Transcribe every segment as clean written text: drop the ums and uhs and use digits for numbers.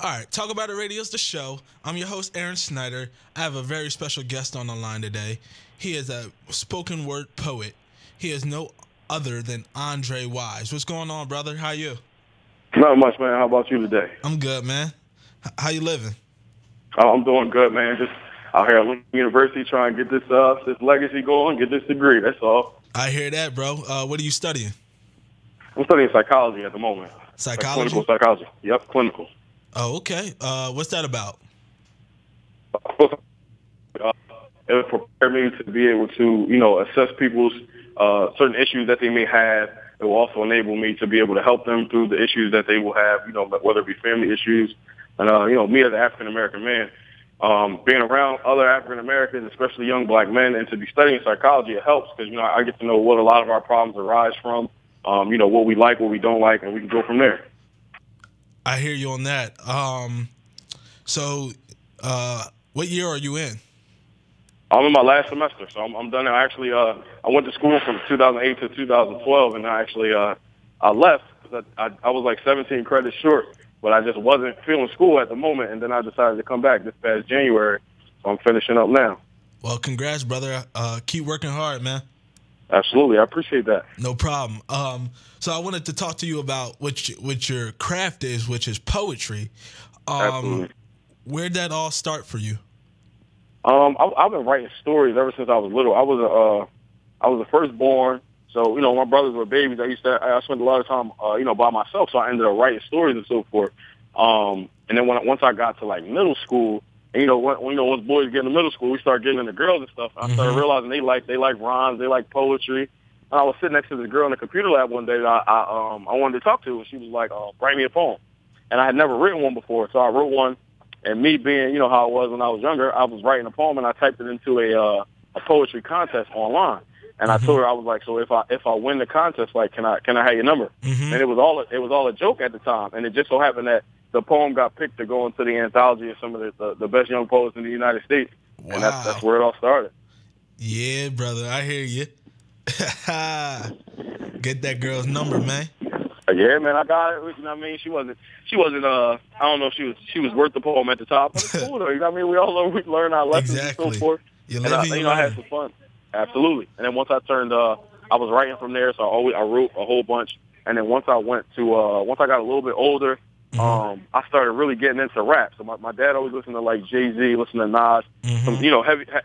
All right, Talk About It Radio's the show. I'm your host, Aaron Snyder. I have a very special guest on the line today. He is a spoken word poet. He is no other than Andre Wyze. What's going on, brother? How you? Not much, man. How about you today? I'm good, man. How you living? I'm doing good, man. Just out here at Lincoln University trying to get this legacy going, get this degree. That's all. I hear that, bro. What are you studying? I'm studying psychology at the moment, like clinical Psychology? psychology. Yep, clinical. Oh, okay. What's that about? Uh, It'll prepare me to be able to, assess people's certain issues that they may have. It will also enable me to be able to help them through the issues that they will have, whether it be family issues. And, me as an African American man, being around other African Americans, especially young black men, and to be studying psychology, it helps because, I get to know what a lot of our problems arise from, what we like, what we don't like, and we can go from there. I hear you on that. So, what year are you in? I'm in my last semester, so I'm done now. Actually, I went to school from 2008 to 2012, and I left because I was like 17 credits short, but I just wasn't feeling school at the moment, and then I decided to come back this past January, so I'm finishing up now. Well, congrats, brother. Keep working hard, man. Absolutely, I appreciate that. No problem. So I wanted to talk to you about what your craft is, which is poetry. Absolutely. Where'd that all start for you? I've been writing stories ever since I was little. I was the firstborn, so my brothers were babies. I spent a lot of time by myself, so I ended up writing stories and so forth. And then once I got to like middle school, and once boys get into middle school, we start getting into girls and stuff. I started realizing they like rhymes, they like poetry. And I was sitting next to this girl in the computer lab one day that I wanted to talk to, and she was like, "Write me a poem." And I had never written one before, so I wrote one. And me being, how it was when I was younger, I was writing a poem and I typed it into a poetry contest online. And I told her, I was like, so if I win the contest, like, can I have your number? And it was all a joke at the time. And it just so happened that the poem got picked to go into the anthology of some of the best young poets in the United States. Wow. And that's where it all started. Yeah, brother. I hear you. Get that girl's number, man. Yeah, man, I got it. You know what I mean? She wasn't. I don't know if she was worth the poem at the top, but it's cool though. You know what I mean? We all learn our lessons and Exactly. so forth. You're And living, you I had learn. some fun. Absolutely. And then once I turned, I was writing from there, so I wrote a whole bunch. And then once I got a little bit older, I started really getting into rap. So my dad always listened to like Jay-Z, listened to Nas, some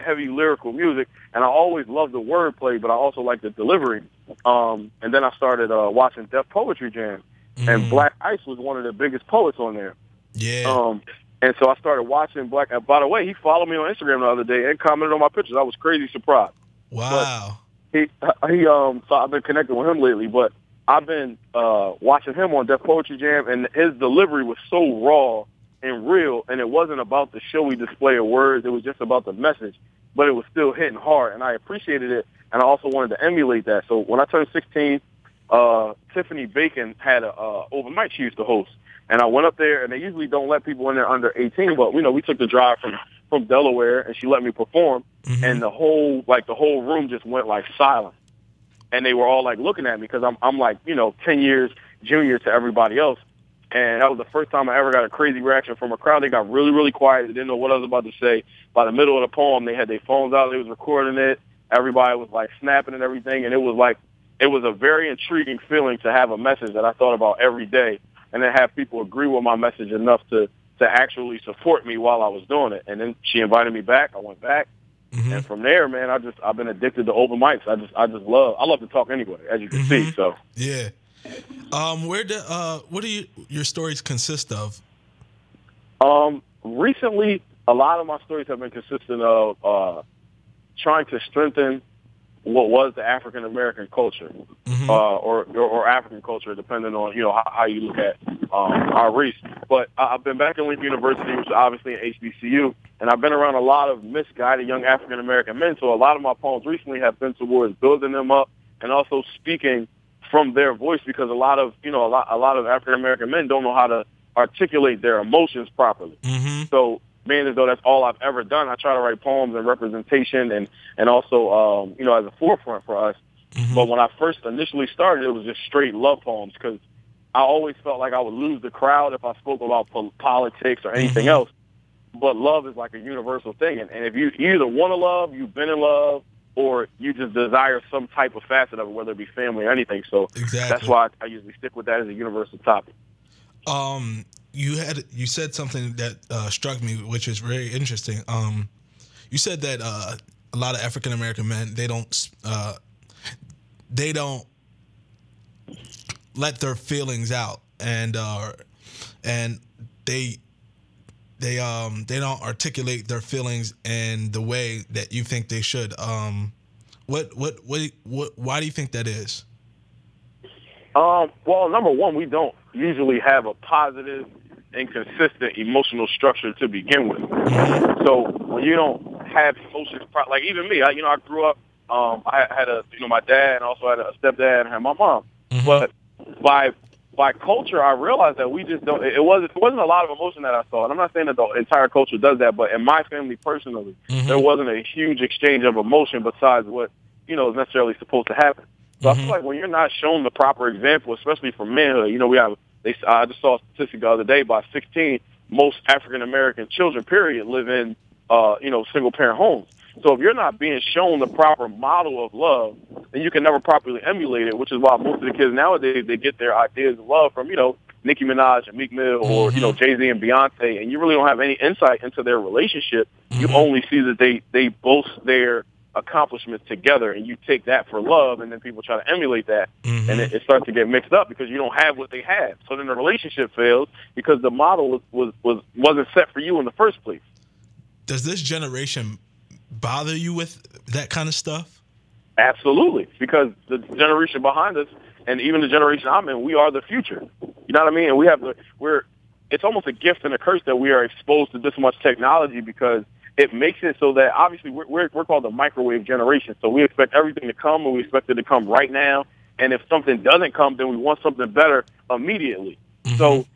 heavy lyrical music, and I always loved the wordplay, but I also liked the delivery. And then I started watching Def Poetry Jam, and Black Ice was one of the biggest poets on there. Yeah. And so I started watching Black. And by the way, he followed me on Instagram the other day and commented on my pictures. I was crazy surprised. Wow. So I've been connecting with him lately, but I've been watching him on Def Poetry Jam, and his delivery was so raw and real, and it wasn't about the showy display of words. It was just about the message, but it was still hitting hard, and I appreciated it, and I also wanted to emulate that. So when I turned 16, Tiffany Bacon had a open mic she used to host, and I went up there, and they usually don't let people in there under 18, but we took the drive from Delaware, and she let me perform, and the whole room just went like silent. And they were all like looking at me because I'm like 10 years junior to everybody else, and that was the first time I ever got a crazy reaction from a crowd. They got really, really quiet. They didn't know what I was about to say. By the middle of the poem, they had their phones out. They was recording it. Everybody was like snapping and everything, and it was a very intriguing feeling to have a message that I thought about every day, and then have people agree with my message enough to actually support me while I was doing it. And then she invited me back. I went back. And from there, man, I've been addicted to open mics. I love to talk anyway, as you can see. So Yeah. What do your stories consist of? Recently, a lot of my stories have been consistent of trying to strengthen what was the African American culture, or African culture, depending on how you look at our race. But I've been back in Lincoln University, which is obviously an HBCU, and I've been around a lot of misguided young African American men. So a lot of my poems recently have been towards building them up and also speaking from their voice, because a lot of African American men don't know how to articulate their emotions properly. So being as though that's all I've ever done, I try to write poems and representation and also, as a forefront for us. But when I first initially started, it was just straight love poems because I always felt like I would lose the crowd if I spoke about politics or anything else. But love is like a universal thing. And if you either want to love, you've been in love, or you just desire some type of facet of it, whether it be family or anything. So that's why I usually stick with that as a universal topic. You said something that struck me, which is very interesting. You said that a lot of African American men they don't let their feelings out, and they don't articulate their feelings in the way that you think they should. Why do you think that is? Well, number one, we don't usually have a positive and consistent emotional structure to begin with. So when you don't have emotions, like even me, I grew up. I had my dad, and also had a stepdad, and had my mom. But by culture, I realized that we just don't. It wasn't a lot of emotion that I saw, and I'm not saying that the entire culture does that, but in my family personally, there wasn't a huge exchange of emotion besides what is necessarily supposed to happen. So I feel like when you're not shown the proper example, especially for manhood, I just saw a statistic the other day. By 16, most African American children, period, live in single parent homes. So if you're not being shown the proper model of love, then you can never properly emulate it, which is why most of the kids nowadays, they get their ideas of love from, Nicki Minaj and Meek Mill or, Jay-Z and Beyonce, and you really don't have any insight into their relationship. You only see that they boast their accomplishments together, and you take that for love, and then people try to emulate that, and it starts to get mixed up because you don't have what they have. So then the relationship fails because the model wasn't set for you in the first place. Does this generation bother you with that kind of stuff? Absolutely, because the generation behind us, and even the generation I'm in, we are the future. You know what I mean? And it's almost a gift and a curse that we are exposed to this much technology, because it makes it so that obviously we're called the microwave generation. So we expect everything to come, and we expect it to come right now. And if something doesn't come, then we want something better immediately. So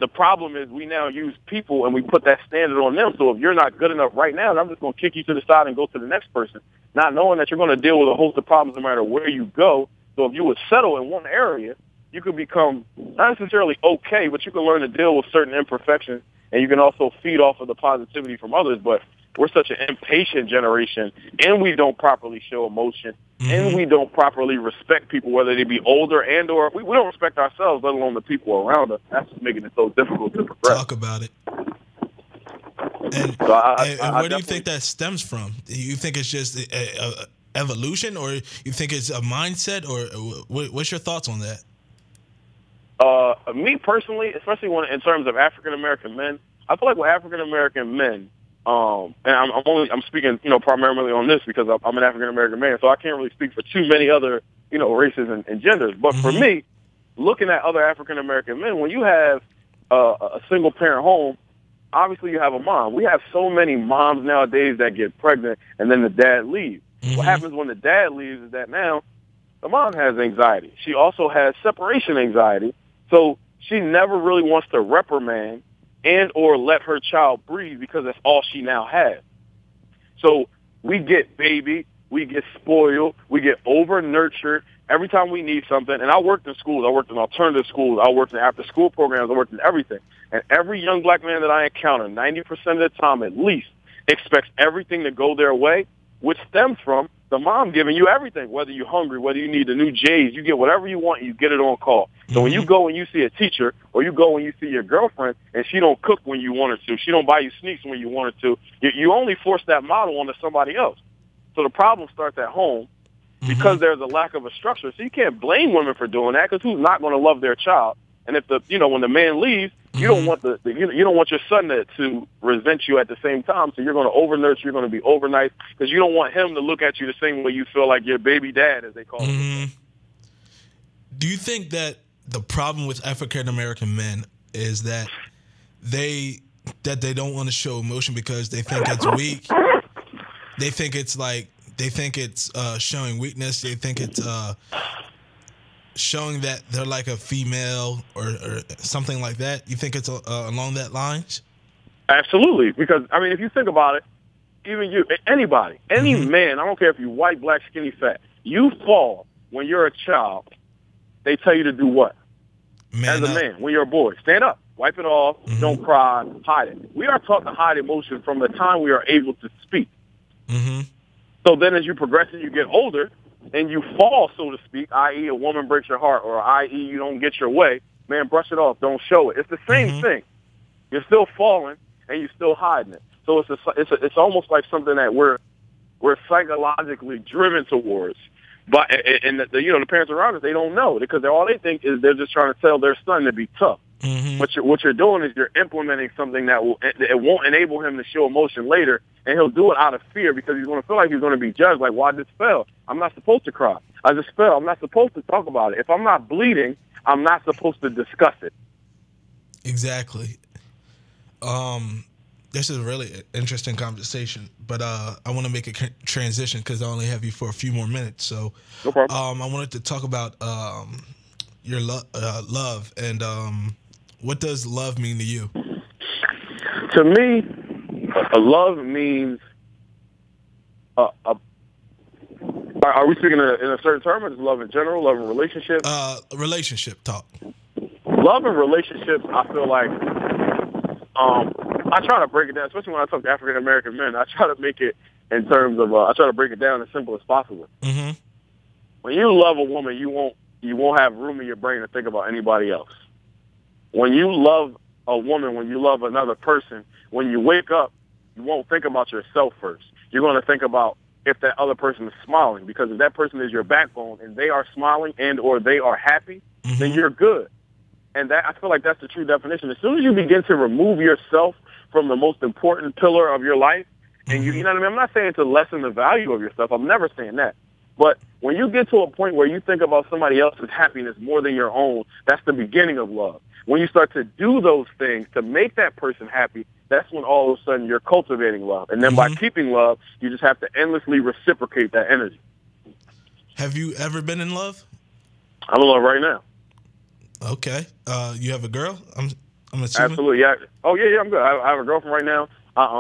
the problem is we now use people, and we put that standard on them. So if you're not good enough right now, then I'm just going to kick you to the side and go to the next person, not knowing that you're going to deal with a host of problems no matter where you go. So if you would settle in one area, you could become not necessarily okay, but you can learn to deal with certain imperfections, and you can also feed off of the positivity from others. But we're such an impatient generation, and we don't properly show emotion, and we don't properly respect people, whether they be older and or we don't respect ourselves, let alone the people around us. That's just making it so difficult to progress. Talk about it. And where do you think that stems from? Do you think it's just evolution, or you think it's a mindset, or what's your thoughts on that? Me personally, especially in terms of African American men, I feel like with African American men, and I'm speaking, primarily on this because I'm an African American man, so I can't really speak for too many other, races and genders. But for me, looking at other African American men, when you have a single parent home, obviously you have a mom. We have so many moms nowadays that get pregnant and then the dad leaves. What happens when the dad leaves is that now the mom has anxiety. She also has separation anxiety. So she never really wants to reprimand and or let her child breathe because that's all she now has. So we get baby, we get spoiled, we get over-nurtured every time we need something. And I worked in schools. I worked in alternative schools. I worked in after-school programs. I worked in everything. And every young black man that I encounter, 90% of the time at least, expects everything to go their way, which stems from the mom giving you everything, whether you're hungry, whether you need the new J's, you get whatever you want, you get it on call. So when you go and you see a teacher, or you go and you see your girlfriend, and she don't cook when you want her to, she don't buy you sneaks when you want her to, you only force that model onto somebody else. So the problem starts at home because there's a lack of a structure. So you can't blame women for doing that, because who's not going to love their child? And if when the man leaves, you don't want you don't want your son to resent you at the same time. So you're going to over nurture, you're going to be over nice, because you don't want him to look at you the same way you feel like your baby dad, as they call him. Do you think that the problem with African American men is that they don't want to show emotion because they think it's weak? They think it's showing weakness. They think it's showing that they're like a female or something like that. You think it's along that lines? Absolutely, because if you think about it, even anybody, any man, I don't care if you're white, black, skinny, fat, you fall when you're a child. They tell you to do what? As Man a up. man, when you're a boy, stand up, wipe it off, Mm-hmm. don't cry, hide it. We are taught to hide emotion from the time we are able to speak. Mm-hmm. So then as you progress and you get older and you fall, so to speak, i.e. a woman breaks your heart or i.e. you don't get your way, man, brush it off. Don't show it. It's the same Mm-hmm. thing. You're still falling and you're still hiding it. So it's almost like something that we're psychologically driven towards. But and the parents around us, they don't know because all they think is they're just trying to tell their son to be tough. Mm-hmm. What you're doing is you're implementing something that won't enable him to show emotion later, and he'll do it out of fear because he's going to feel like he's going to be judged. Like, why this fell? I'm not supposed to cry. I just fell. I'm not supposed to talk about it. If I'm not bleeding, I'm not supposed to discuss it. Exactly. This is a really interesting conversation, but I want to make a transition because I only have you for a few more minutes. So, No problem. I wanted to talk about your love and what does love mean to you? To me, a love means are we speaking in a certain term, or is love in general, love in relationships? Relationship talk. Love and relationships, I feel like, I try to break it down, especially when I talk to African American men. I try to make it in terms of, I try to break it down as simple as possible. Mm-hmm. When you love a woman, you won't have room in your brain to think about anybody else. When you love a woman, when you love another person, when you wake up, you won't think about yourself first. You're going to think about if that other person is smiling, because if that person is your backbone and they are smiling and or they are happy, Mm-hmm. then you're good. And that, I feel like that's the true definition. As soon as you begin to remove yourself from the most important pillar of your life, and you know what I mean? I'm not saying to lessen the value of yourself. I'm never saying that. But when you get to a point where you think about somebody else's happiness more than your own, that's the beginning of love. When you start to do those things to make that person happy, that's when all of a sudden you're cultivating love. And then by keeping love, you just have to endlessly reciprocate that energy. Have you ever been in love? I'm in love right now. Okay. You have a girl? I'm assuming. Absolutely, yeah. Oh, yeah, I'm good. I have a girlfriend right now.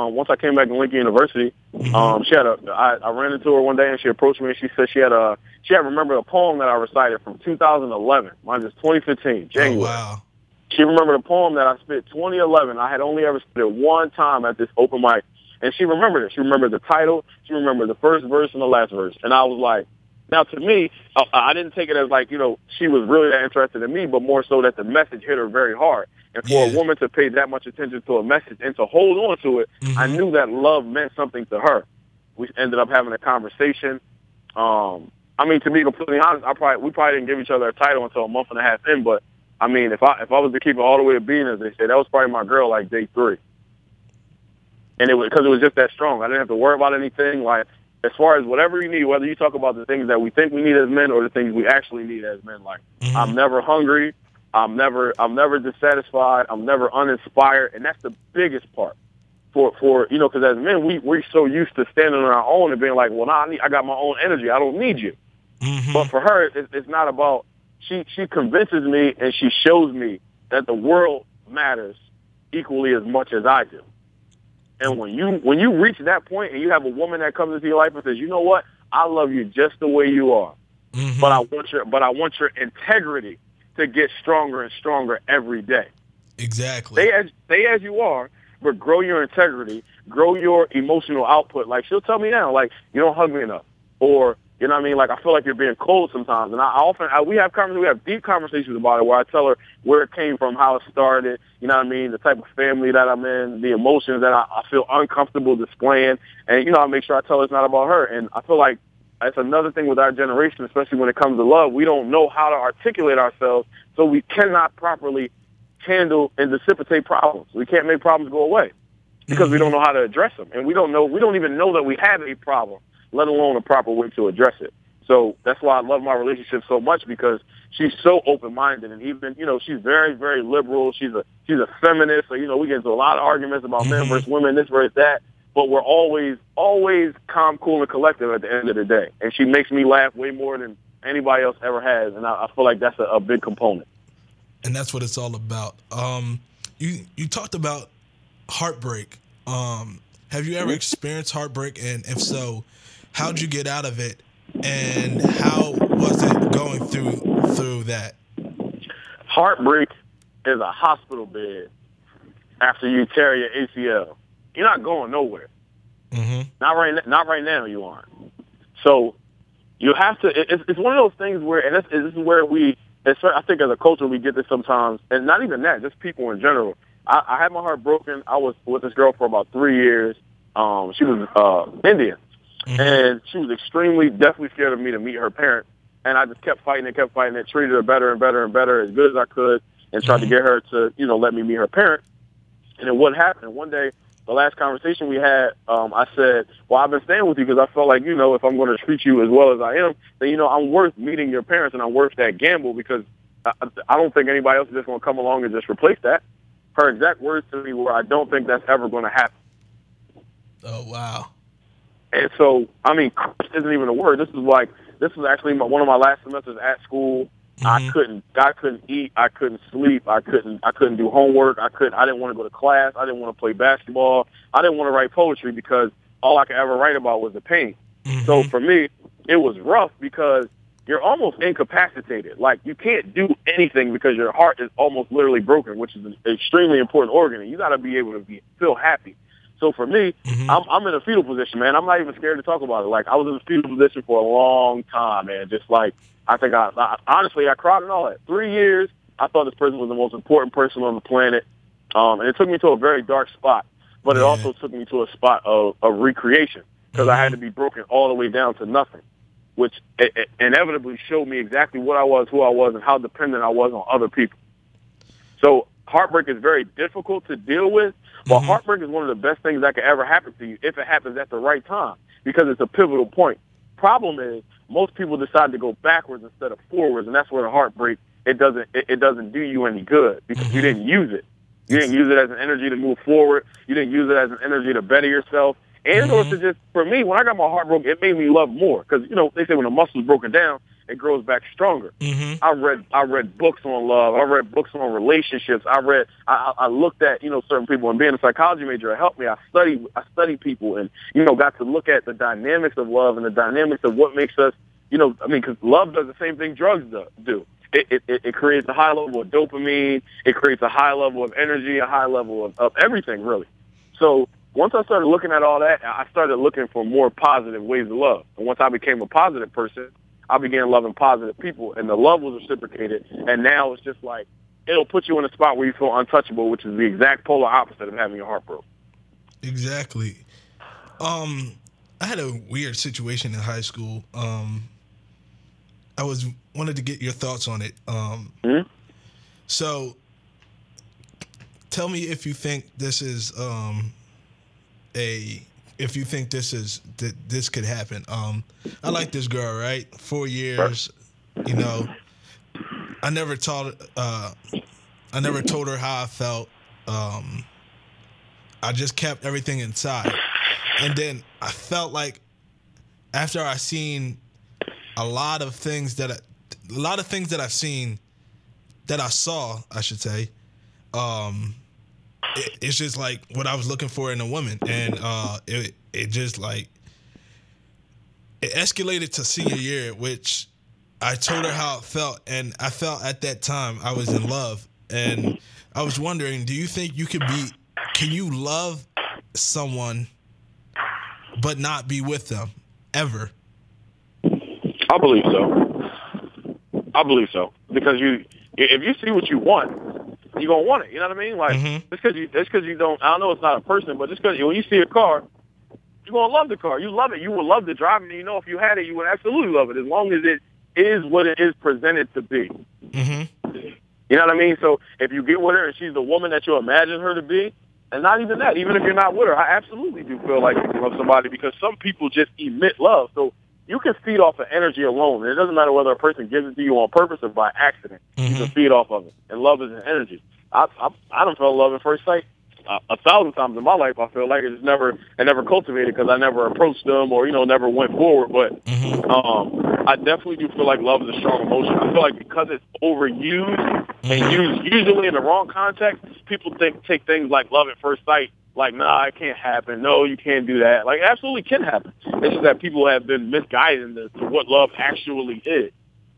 Once I came back to Lincoln University, she had I ran into her one day and she approached me and she said she had remembered a poem that I recited from 2011. Mine is 2015, January. Oh, wow. She remembered a poem that I spit 2011. I had only ever spit it one time at this open mic, and she remembered it. She remembered the title. She remembered the first verse and the last verse. And I was like, now to me, I didn't take it as like, she was really that interested in me, but more so that the message hit her very hard. And for a woman to pay that much attention to a message and to hold on to it, I knew that love meant something to her. We ended up having a conversation. I mean, to be completely honest, we probably didn't give each other a title until a month and a half in, but I mean, if I was to keep it all the way to being, as they say, that was probably my girl like day 3. And it was because it was just that strong. I didn't have to worry about anything. Like, as far as whatever you need, whether you talk about the things that we think we need as men or the things we actually need as men, like, I'm never hungry. I'm never dissatisfied. I'm never uninspired. And that's the biggest part for because as men, we're so used to standing on our own and being like, well, I got my own energy. I don't need you. But for her, it's not about, she convinces me and she shows me that the world matters equally as much as I do. And when you reach that point and you have a woman that comes into your life and says, you know what, I love you just the way you are, but I want your integrity to get stronger and stronger every day. Exactly. Stay as you are, but grow your integrity, grow your emotional output. Like, she'll tell me now, like, you don't hug me enough, or you know what I mean? Like, I feel like you're being cold sometimes. And we have deep conversations about it where I tell her where it came from, how it started, you know what I mean, the type of family that I'm in, the emotions that I feel uncomfortable displaying. And, I make sure I tell her it's not about her. And I feel like that's another thing with our generation, especially when it comes to love. We don't know how to articulate ourselves, so we cannot properly handle and dissipate problems. We can't make problems go away because we don't know how to address them. And we don't even know that we have a problem, let alone a proper way to address it. So that's why I love my relationship so much, because she's so open-minded, and even, she's very, very liberal. She's a feminist. So, we get into a lot of arguments about men versus women, this versus that, but we're always calm, cool, and collective at the end of the day. And she makes me laugh way more than anybody else ever has, and I feel like that's a big component. And that's what it's all about. You talked about heartbreak. Have you ever experienced heartbreak? And if so, how'd you get out of it? And how was it going through that? heartbreak is a hospital bed after you tear your ACL. You're not going nowhere. Mm-hmm. Not right now. You aren't. So you have to. It's one of those things where, and this is where I think as a culture we get this sometimes, and not even that, just people in general. I had my heart broken. I was with this girl for about 3 years. She was Indian, and she was definitely scared of me to meet her parents. And I just kept fighting it, treated her better and better and better, as good as I could, and tried to get her to, let me meet her parents. And then what happened? One day, the last conversation we had, I said, well, I've been staying with you because I felt like, if I'm going to treat you as well as I am, then, I'm worth meeting your parents and I'm worth that gamble because I don't think anybody else is just going to come along and just replace that. Her exact words to me were, I don't think that's ever going to happen. Oh, wow. And so, crushed isn't even a word. This was actually one of my last semesters at school. I couldn't eat. I couldn't sleep. I couldn't do homework. I didn't want to go to class. I didn't want to play basketball. I didn't want to write poetry because all I could ever write about was the pain. So for me, it was rough because you're almost incapacitated. Like you can't do anything because your heart is almost literally broken, which is an extremely important organ, and you got to be able to feel happy. So for me, I'm in a fetal position, man. I'm not even scared to talk about it. Like I was in a fetal position for a long time, man. Just like I think I honestly cried and all that. 3 years, I thought this person was the most important person on the planet, and it took me to a very dark spot. But it also took me to a spot of recreation because I had to be broken all the way down to nothing, which it inevitably showed me exactly what I was, who I was, and how dependent I was on other people. So heartbreak is very difficult to deal with. But heartbreak is one of the best things that could ever happen to you if it happens at the right time because it's a pivotal point. Problem is, most people decide to go backwards instead of forwards, and that's where the heartbreak, it doesn't do you any good because you didn't use it. You didn't use it as an energy to move forward. You didn't use it as an energy to better yourself. And or to just, for me, when I got my heart broken, it made me love more because, they say when a muscle is broken down, it grows back stronger. I read books on love. I read books on relationships. I looked at, certain people, and being a psychology major, it helped me. I studied people and, got to look at the dynamics of love and the dynamics of what makes us, because love does the same thing drugs do. It creates a high level of dopamine. It creates a high level of energy, a high level of everything, really. So once I started looking at all that, I started looking for more positive ways to love. And once I became a positive person, I began loving positive people, and the love was reciprocated. And now it's just like it'll put you in a spot where you feel untouchable, which is the exact polar opposite of having your heart broken. Exactly. I had a weird situation in high school. I wanted to get your thoughts on it. So, tell me if you think this is if you think this could happen. I like this girl, right? 4 years, I never told her how I felt. I just kept everything inside. And then I felt like after I seen a lot of things that I've seen, that I saw, I should say, it's just like what I was looking for in a woman, and it just like it escalated to senior year, which I told her how it felt, and I felt at that time I was in love, and I was wondering, do you think can you love someone but not be with them ever? I believe so because if you see what you want, you're gonna want it. You know what I mean? Like just because you don't, I don't know, it's not a person, but just because when you see a car, you're gonna love the car. You love it. You would love to drive it. And if you had it, you would absolutely love it as long as it is what it is presented to be. You know what I mean? So if you get with her and she's the woman that you imagine her to be, and not even that, even if you're not with her, I absolutely do feel like you love somebody because some people just emit love. So you can feed off of energy alone. And it doesn't matter whether a person gives it to you on purpose or by accident. You can feed off of it. And love is an energy. I don't feel love at first sight 1,000 times in my life. I feel like it never cultivated because I never approached them or, never went forward. But I definitely do feel like love is a strong emotion. I feel like because it's overused and used usually in the wrong context, people take things like love at first sight like, nah, it can't happen. No, you can't do that. Like, it absolutely can happen. It's just that people have been misguided to what love actually is.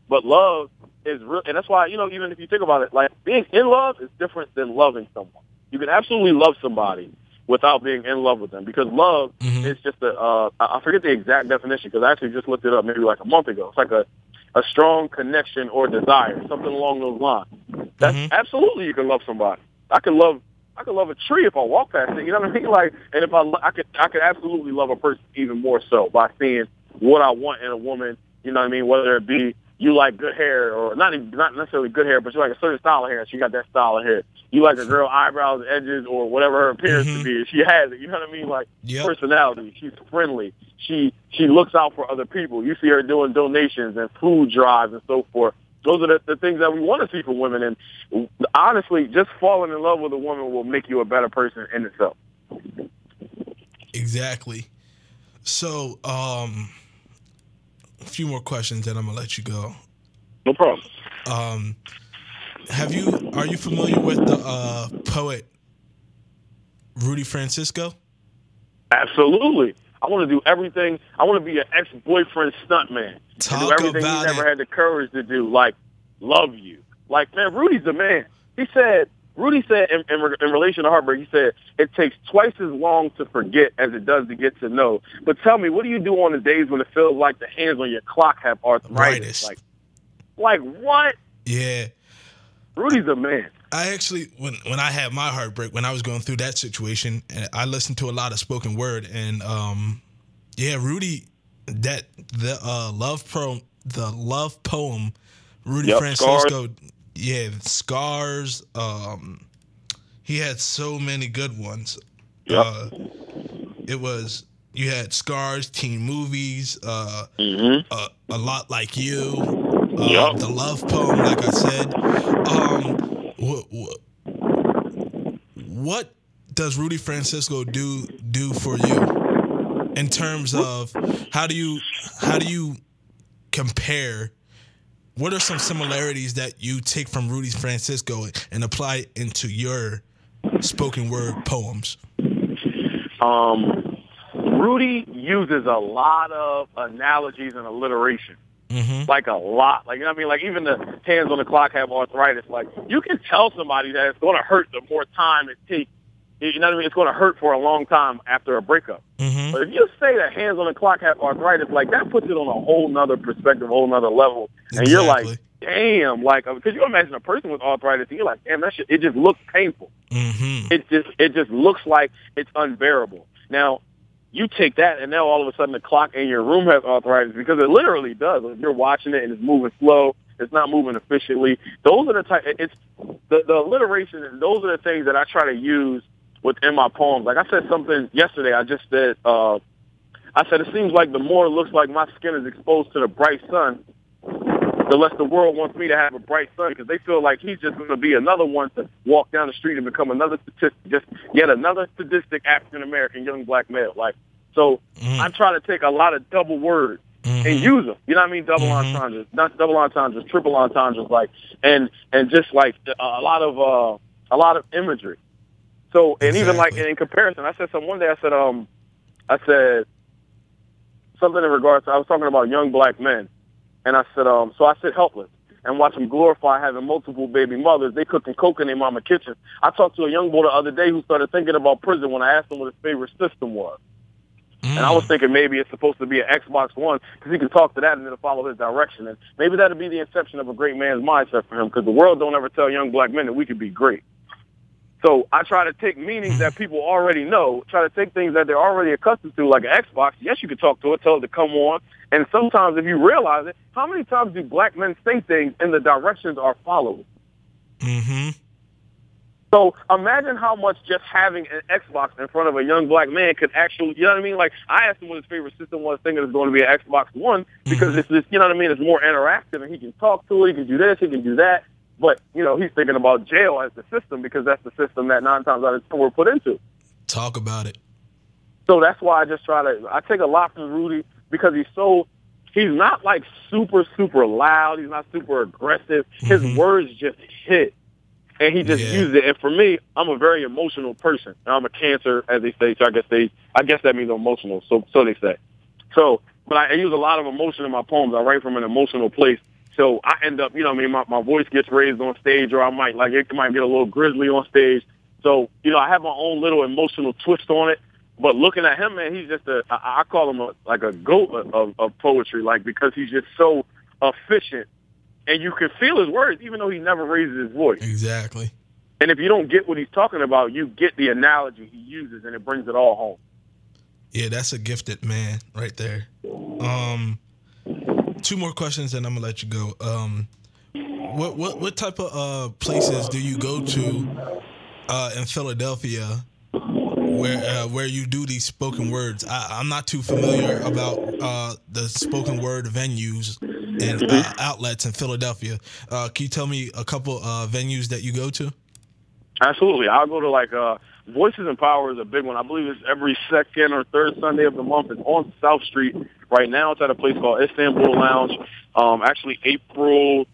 But love is real, and that's why, even if you think about it, like being in love is different than loving someone. You can absolutely love somebody without being in love with them, because love is just I forget the exact definition because I actually just looked it up maybe like a month ago. It's like a strong connection or desire, something along those lines. That's absolutely, you can love somebody. I could love a tree if I walk past it. You know what I mean? Like, and if I could absolutely love a person even more so by seeing what I want in a woman. You know what I mean? Whether it be you like good hair, or not necessarily good hair, but you like a certain style of hair. She got that style of hair. You like a girl eyebrows, edges, or whatever her appearance to be. She has it. You know what I mean? Like personality. She's friendly. She looks out for other people. You see her doing donations and food drives and so forth. Those are the things that we want to see from women. And honestly, just falling in love with a woman will make you a better person in itself. Exactly. So, a few more questions, and I'm gonna let you go. No problem. Are you familiar with the poet Rudy Francisco? Absolutely. I want to do everything. I want to be an ex-boyfriend stuntman. Talk do everything about he never it. had the courage to do, like love you. Like, man, Rudy's the man. Rudy said in relation to heartbreak, he said, it takes twice as long to forget as it does to get to know. But tell me, what do you do on the days when it feels like the hands on your clock have arthritis? Like what? Yeah. Rudy's a man. I actually, when I had my heartbreak, when I was going through that situation, I listened to a lot of spoken word, and Rudy, the love poem, Rudy Francisco, Scars. He had so many good ones. You had Scars, teen movies, a lot like you, the love poem, like I said. What does Rudy Francisco do for you in terms of how do you compare? What are some similarities that you take from Rudy Francisco and apply it into your spoken word poems? Rudy uses a lot of analogies and alliteration. Like a lot. Like, you know what I mean? Like, even the hands on the clock have arthritis. Like, you can tell somebody that it's going to hurt the more time it takes. You know what I mean? It's going to hurt for a long time after a breakup. But if you say that hands on the clock have arthritis, like, that puts it on a whole nother perspective, a whole nother level. And you're like, damn, like, because you imagine a person with arthritis, and you're like, damn, that shit, it just looks painful. It just looks like it's unbearable. Now, you take that, and now all of a sudden the clock in your room has arthritis, because it literally does. If you're watching it and it's moving slow, it's not moving efficiently. Those are the type. It's the alliteration, and those are the things that I try to use within my poems. Like I said something yesterday. I just said, it seems like the more it looks like my skin is exposed to the bright sun, the less the world wants me to have a bright sun, because they feel like he's just going to be another one to walk down the street and become another statistic, just yet another sadistic African-American young black male. Like, so I try to take a lot of double words and use them. You know what I mean? Double entendres, not double entendres, triple entendres, like, and just like a lot of imagery. So, and even like in comparison, I said something one day. I said something in regards to, I was talking about young black men. And I said, I said helpless, and watch them glorify having multiple baby mothers. They cooking coke in their mama kitchen. I talked to a young boy the other day who started thinking about prison when I asked him what his favorite system was. And I was thinking maybe it's supposed to be an Xbox One, because he can talk to that and it'll follow his direction. And maybe that'll be the inception of a great man's mindset for him, because the world don't ever tell young black men that we could be great. So I try to take meanings that people already know, try to take things that they're already accustomed to, like an Xbox. Yes, you can talk to it, tell it to come on. And sometimes if you realize it, how many times do black men say things and the directions are followed? So imagine how much just having an Xbox in front of a young black man could actually, you know what I mean? Like, I asked him what his favorite system was, thinking it's going to be an Xbox One, because it's just, you know what I mean? It's more interactive, and he can talk to it, he can do this, he can do that. But, you know, he's thinking about jail as the system, because that's the system that 9 times out of 10 we're put into. Talk about it. So that's why I take a lot from Rudy, because he's not like super, super loud. He's not super aggressive. His words just hit, and he just uses it. And for me, I'm a very emotional person. I'm a Cancer, as they say, so I guess that means I'm emotional. So they say. So, but I use a lot of emotion in my poems. I write from an emotional place. So I end up, my voice gets raised on stage, or it might get a little grizzly on stage. So, I have my own little emotional twist on it. But looking at him, man, he's just I call him a goat of poetry, because he's just so efficient. And you can feel his words, even though he never raises his voice. Exactly. And if you don't get what he's talking about, you get the analogy he uses, and it brings it all home. Yeah, that's a gifted man right there. 2 more questions, and I'm gonna let you go. What type of places do you go to in Philadelphia where you do these spoken words? I'm not too familiar about the spoken word venues and outlets in Philadelphia. Can you tell me a couple venues that you go to? Absolutely. I'll go to Voices and Power is a big one. I believe it's every second or third Sunday of the month. It's on South Street. Right now it's at a place called Istanbul Lounge. Actually, April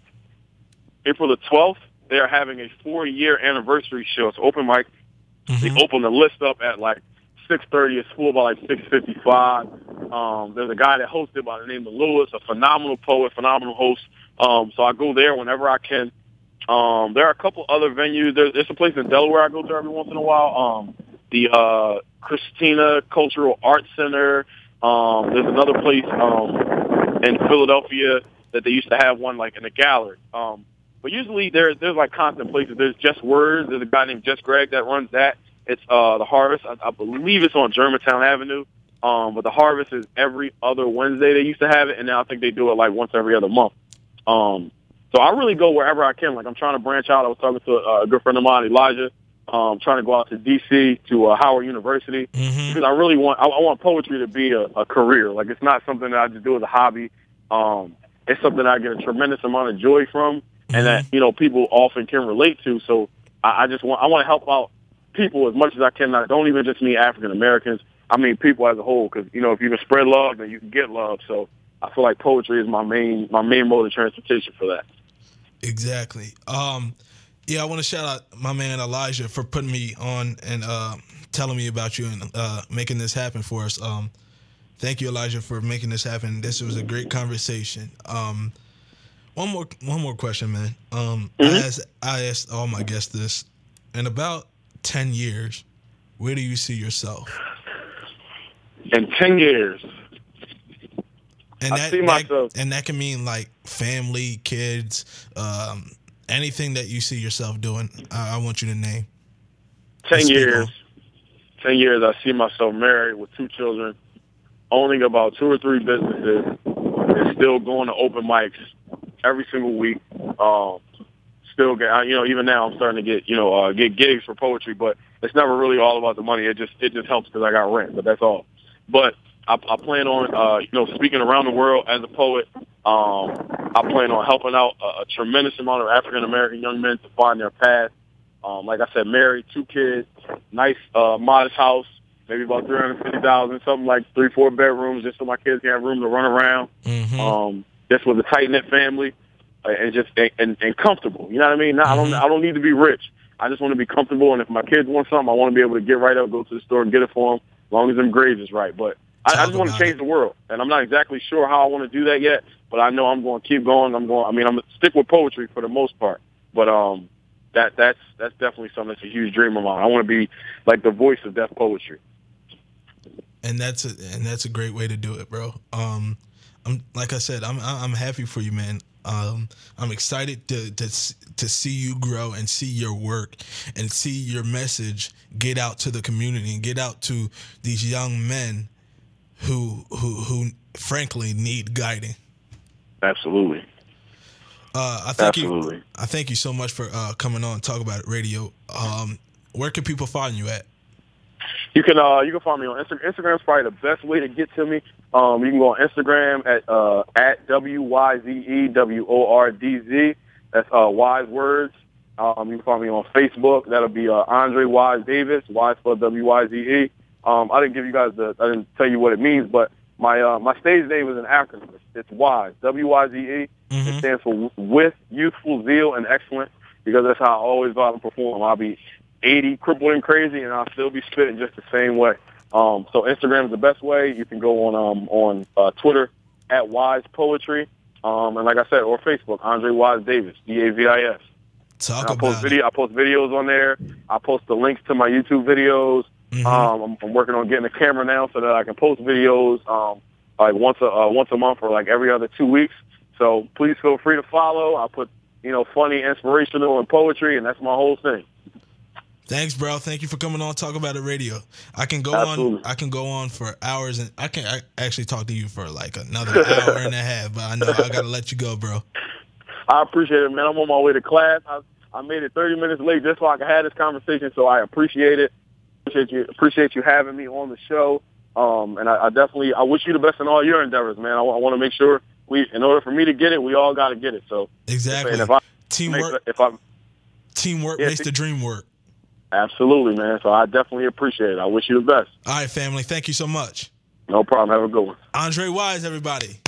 the 12th, they are having a 4-year anniversary show. It's open mic. They open the list up at 6:30. It's full by 6:55. There's a guy that hosted by the name of Lewis, a phenomenal poet, phenomenal host. So I go there whenever I can. There are a couple other venues. There's a place in Delaware I go to every once in a while. The Christina Cultural Arts Center. There's another place in Philadelphia that they used to have one in a gallery. But usually there's constant places. There's Just Words. There's a guy named Just Greg that runs that. It's the Harvest. I believe it's on Germantown Avenue. But the Harvest is every other Wednesday. They used to have it, and now I think they do it once every other month. So I really go wherever I can. I'm trying to branch out. I was talking to a good friend of mine, Elijah, trying to go out to D.C., to Howard University, because I really want poetry to be a career. It's not something that I just do as a hobby. It's something I get a tremendous amount of joy from, and that, people often can relate to. So I want to help out people as much as I can. I don't even just mean African Americans. I mean people as a whole, because, if you can spread love, then you can get love. So I feel like poetry is my main mode of transportation for that. Exactly. Yeah, I want to shout out my man Elijah for putting me on and telling me about you and making this happen for us. Thank you, Elijah, for making this happen. This was a great conversation. One more question, man. I asked all my guests this. In about 10 years, where do you see yourself? In 10 years. And I see myself. And that can mean family, kids, anything that you see yourself doing. I want you to name. 10 years. 10 years, I see myself married with 2 children, owning about 2 or 3 businesses, and still going to open mics every single week. Still get, even now I'm starting to get gigs for poetry, but it's never really all about the money. It just helps because I got rent, but that's all. But I plan on, speaking around the world as a poet. I plan on helping out a tremendous amount of African-American young men to find their path. Like I said, married, 2 kids, nice, modest house, maybe about $350,000, something like 3-4 bedrooms, just so my kids can have room to run around. Just with a tight-knit family, and comfortable. You know what I mean? I don't need to be rich. I just want to be comfortable, and if my kids want something, I want to be able to get right up, go to the store and get it for them, as long as them grades is right. But I just want to change the world, and I'm not exactly sure how I want to do that yet, but I know I'm going to keep going. I'm going to stick with poetry for the most part, but that's definitely something that's a huge dream of mine. I want to be like the voice of deaf poetry. And that's a great way to do it, bro. I'm like I said, I'm happy for you, man. I'm excited to see you grow and see your work and see your message get out to the community and get out to these young men who frankly need guiding. Absolutely. I thank you so much for coming on and talk about it radio. Where can people find you at? You can find me on Instagram. Instagram's probably the best way to get to me. You can go on Instagram at WYZEWORDZ. That's Wise Words. You can find me on Facebook. That'll be Andre Wyze Davis. Wise spelled WYZE. I didn't tell you what it means, but my stage name is an acronym. It's Wyze, WYZE. It stands for With Youthful Zeal and Excellence, because that's how I always go out and perform. I'll be 80, crippled and crazy, and I'll still be spitting just the same way. So Instagram is the best way. You can go on Twitter at Wyze Poetry. And like I said, or Facebook, Andre Wyze Davis, Davis. Talk I about I post videos on there. I post the links to my YouTube videos. I'm working on getting a camera now so that I can post videos like once a month or like every other 2 weeks. So please feel free to follow. I put funny, inspirational, and poetry, and that's my whole thing. Thanks, bro. Thank you for coming on Talk About It Radio. I can go Absolutely. I can go on for hours, and I can actually talk to you for like another hour and a half. But I know I gotta let you go, bro. I appreciate it, man. I'm on my way to class. I made it 30 minutes late just so I could have this conversation, so I appreciate it. Appreciate you having me on the show. And I definitely wish you the best in all your endeavors, man. I want to make sure in order for me to get it, we all got to get it. So exactly, teamwork makes the dream work. Absolutely, man. So I definitely appreciate it. I wish you the best. All right, family. Thank you so much. No problem. Have a good one. Andre Wyze, everybody.